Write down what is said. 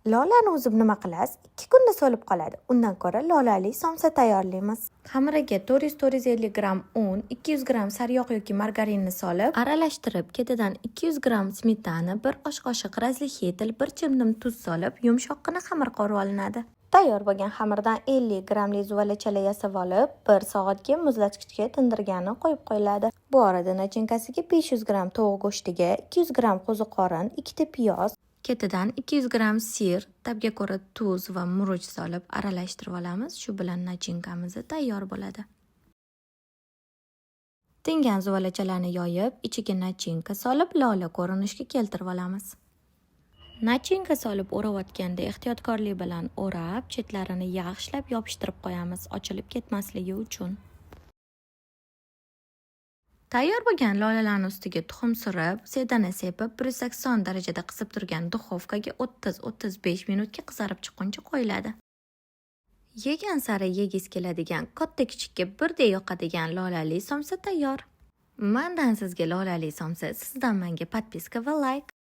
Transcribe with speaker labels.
Speaker 1: Lolani o'zib nima qilasiz? 2 kunda so'lib qoladi. Undan ko'ra lolali somsa tayyorlaymiz. Xamiriga 400-450 gram un, 200 gram sariyog' yoki margarinni solib, aralashtirib, ketidan 200 gram smetana, 1 osh qoshiq razlixetel, 1 chimdim tuz solib, yumshoqqina xamir qorib olinadi. Tayyor bo'lgan xamirdan 50 gramli zuvalachala yasab olib, 1 soatga muzlatgichga tindirgani qo'yib qo'yiladi. Bu orada nachinkasiga 500 gram tovuq go'shtiga, 200 gram qo'ziqorin, 2 ta piyoz, ketidan 200 gram sir, tabga ko'ra tuz va murch solib aralashtirib olamiz. Shu bilan nachinkamiz tayyor bo'ladi. Tingan zuvalachalarni yoyib, ichiga nachinka solib, lola ko'rinishga keltirib olamiz. Nachinka solib o'rayotganda ehtiyotkorlik bilan o'rab, chetlarini yaxshilab yopishtirib qo'yamiz, ochilib ketmasligi uchun. Tayyor bo'lgan lolalarning ustiga tuxum surib, sedana sepib, 180 darajada qisib turgan duxovkaga 30-35 minutga qizarib chiqquncha qo'yiladi. Yegan sari yegiz keladigan, katta kichikka birdek yoqadigan lolali somsa tayyor. Mendan sizga lolali somsa, sizdan menga podpiska va like.